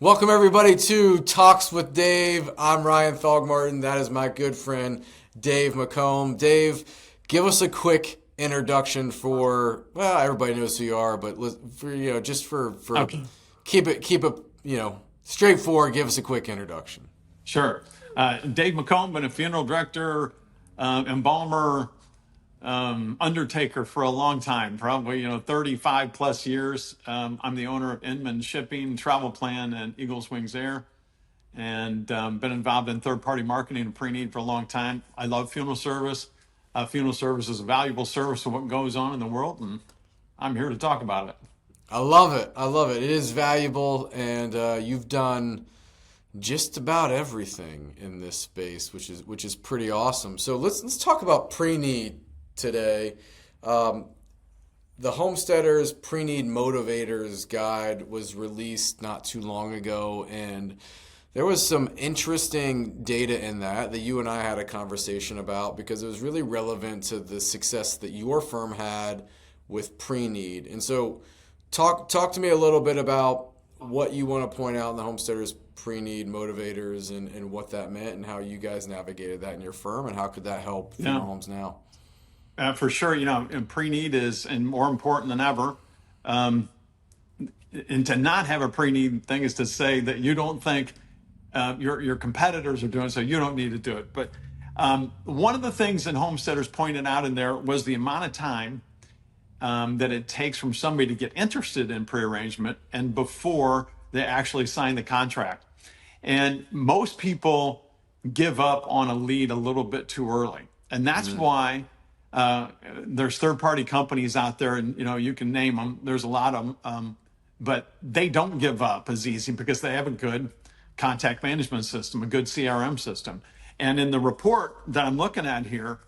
Welcome everybody to Talks with Dave. I'm Ryan Thogmartin. That is my good friend Dave McComb. Dave, give us a quick introduction for everybody knows who you are, but for Okay, keep it straightforward. Give us a quick introduction. sure. Dave McComb, been a funeral director, embalmer, undertaker for a long time, probably 35 plus years. I'm the owner of Inman Shipping, Travel Plan, and Eagles Wings Air, and been involved in third-party marketing and pre-need for a long time. I love funeral service. Funeral service is a valuable service to what goes on in the world, and I'm here to talk about it. I love it. I love it. It is valuable, and you've done just about everything in this space, which is pretty awesome. So let's talk about pre-need today. Um, the Homesteaders Pre-Need Motivators Guide was released not too long ago, and there was some interesting data in that you and I had a conversation about because it was really relevant to the success that your firm had with pre-need. And so talk to me a little bit about what you want to point out in the Homesteaders Pre-Need Motivators and what that meant and how you guys navigated that in your firm and how could that help Yeah. funeral homes now? For sure, and pre-need is and more important than ever. Um, and to not have a pre-need thing is to say that you don't think your competitors are doing, so you don't need to do it. But one of the things that homesteaders pointed out in there was the amount of time that it takes from somebody to get interested in pre-arrangement and before they actually sign the contract. And most people give up on a lead a little bit too early. And that's why there's third-party companies out there, and you can name them. There's a lot of them, but they don't give up as easy because they have a good contact management system, a good CRM system. And in the report that I'm looking at here,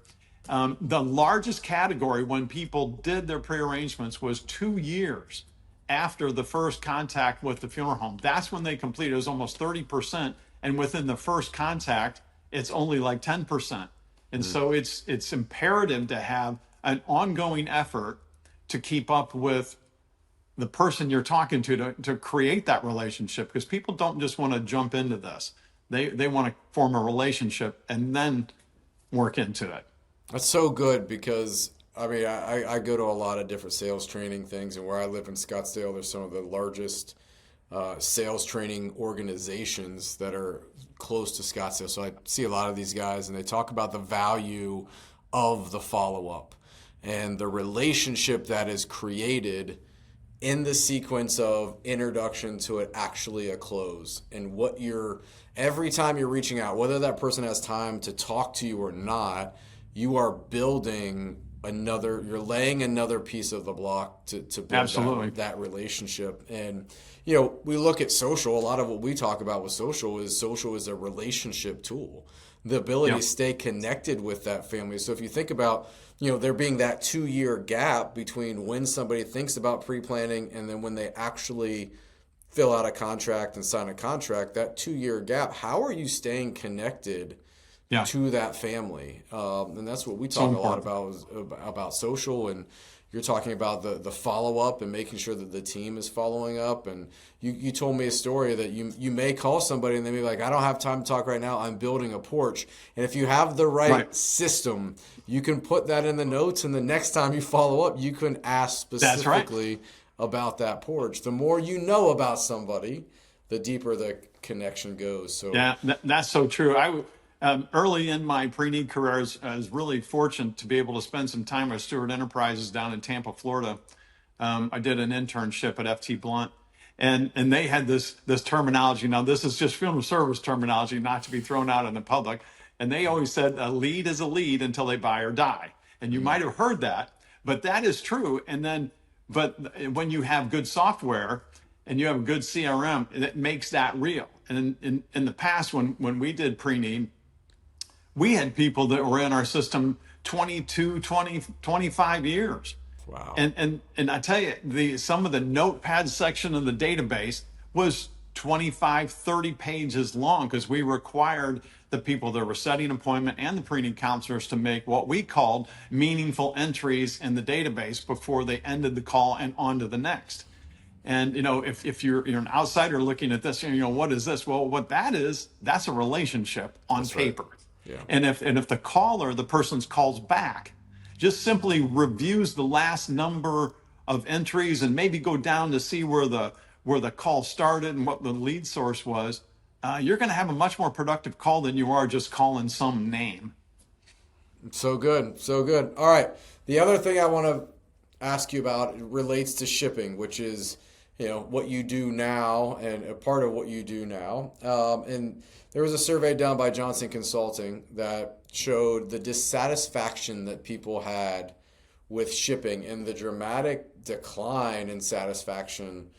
the largest category when people did their prearrangements was 2 years after the first contact with the funeral home. That's when they completed. It was almost 30%. And within the first contact, it's only like 10%. And so it's imperative to have an ongoing effort to keep up with the person you're talking to create that relationship, because people don't just want to jump into this. They want to form a relationship and then work into it. That's so good because I mean I go to a lot of different sales training things, and where I live in Scottsdale, there's some of the largest sales training organizations that are close to Scottsdale. So I see a lot of these guys, and they talk about the value of the follow up and the relationship that is created in the sequence of introduction to it actually a close, and what you're every time you're reaching out, whether that person has time to talk to you or not, you are building you're laying another piece of the block to build Absolutely. that relationship. And we look at social, a lot of what we talk about with social is a relationship tool, the ability to Yep. stay connected with that family. So if you think about there being that 2 year gap between when somebody thinks about pre-planning and then when they actually fill out a contract and sign a contract, that 2 year gap, how are you staying connected Yeah. to that family? And that's what we So talk a lot important. about social. And you're talking about the follow up and making sure that the team is following up. And you told me a story that you may call somebody and they may be like, I don't have time to talk right now, I'm building a porch. And if you have the right Right. system, you can put that in the notes, and the next time you follow up, you can ask That's right. specifically about that porch. The more you know about somebody, the deeper the connection goes. So Yeah, that's so true. Early in my pre-need career, I was really fortunate to be able to spend some time with Stewart Enterprises down in Tampa, Florida. I did an internship at FT Blunt, and they had this terminology. Now, this is just funeral service terminology, not to be thrown out in the public. And they always said a lead is a lead until they buy or die. And you might have heard that, but that is true. But when you have good software and you have a good CRM, it makes that real. And in the past, when we did pre-need, we had people that were in our system 22, 20, 25 years. wow. And I tell you, some of the notepad section of the database was 25, 30 pages long, because we required the people that were setting appointment and the pre-need counselors to make what we called meaningful entries in the database before they ended the call and on to the next. And if you're an outsider looking at this, what is this? Well, what that is, that's a relationship on That's right. paper. Yeah. And if the person calls back, just simply reviews the last number of entries and maybe go down to see where the call started and what the lead source was, you're going to have a much more productive call than you are just calling some name. So good. So good. All right. The other thing I want to ask you about relates to shipping, which is, what you do now and a part of what you do now. And there was a survey done by Johnson Consulting that showed the dissatisfaction that people had with shipping and the dramatic decline in satisfaction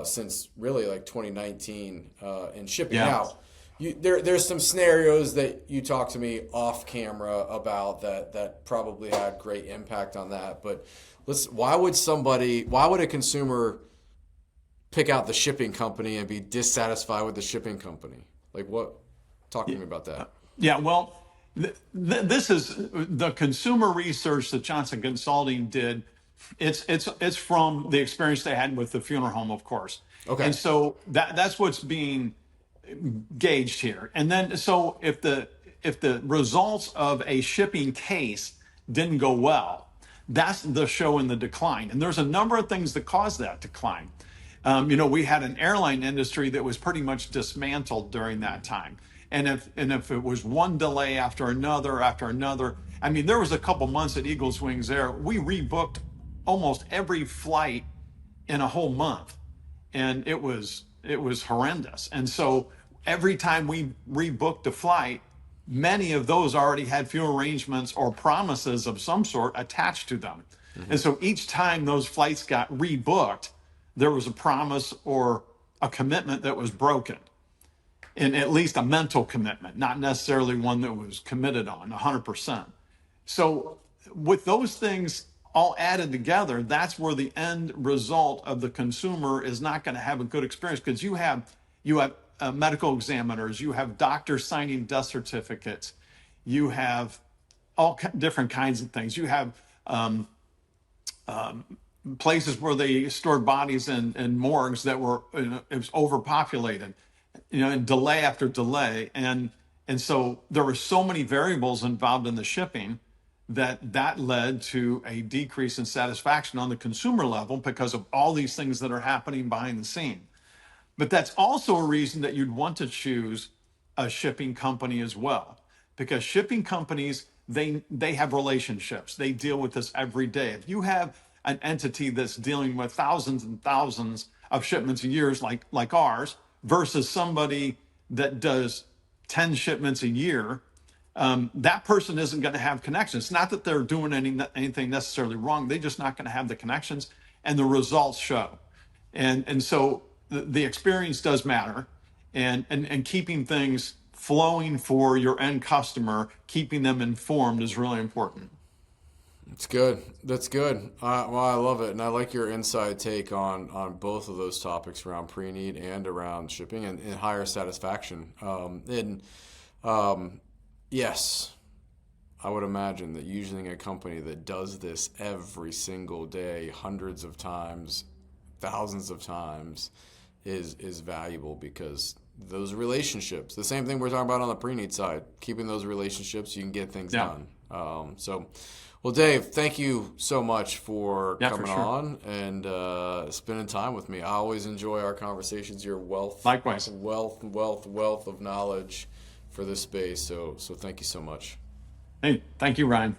since really like 2019 in shipping. Yeah. Now, there's some scenarios that you talk to me off camera about that probably had great impact on that. But why would a consumer pick out the shipping company and be dissatisfied with the shipping company? Like what? Talk to me about that. Yeah, well, this is the consumer research that Johnson Consulting did. It's from the experience they had with the funeral home, of course. Okay. And so that's what's being gauged here. And then so if the results of a shipping case didn't go well, that's the show in the decline. And there's a number of things that caused that decline. We had an airline industry that was pretty much dismantled during that time. And if it was one delay after another, I mean, there was a couple months at Eagles Wings Air, we rebooked almost every flight in a whole month. And it was horrendous. And so every time we rebooked a flight, many of those already had fuel arrangements or promises of some sort attached to them. Mm-hmm. And so each time those flights got rebooked, there was a promise or a commitment that was broken. And at least a mental commitment, not necessarily one that was committed on 100%. So with those things all added together, that's where the end result of the consumer is not going to have a good experience, because you have medical examiners, you have doctors signing death certificates, you have all different kinds of things. You have places where they stored bodies in morgues that were it was overpopulated, and delay after delay, and so there were so many variables involved in the shipping that led to a decrease in satisfaction on the consumer level because of all these things that are happening behind the scene. But that's also a reason that you'd want to choose a shipping company as well, because shipping companies, they have relationships. They deal with this every day. If you have an entity that's dealing with thousands and thousands of shipments a year like ours versus somebody that does 10 shipments a year, that person isn't going to have connections. It's not that they're doing anything necessarily wrong. They're just not going to have the connections, and the results show. And so the experience does matter, and keeping things flowing for your end customer, keeping them informed is really important. It's good. That's good. Well, I love it. And I like your inside take on both of those topics around pre-need and around shipping and higher satisfaction. Yes, I would imagine that using a company that does this every single day, hundreds of times, thousands of times, is valuable, because those relationships, the same thing we're talking about on the pre-need side, keeping those relationships, you can get things done. Well, Dave, thank you so much for coming on and spending time with me. I always enjoy our conversations. Your wealth of knowledge for this space. So thank you so much. Hey, thank you, Ryan.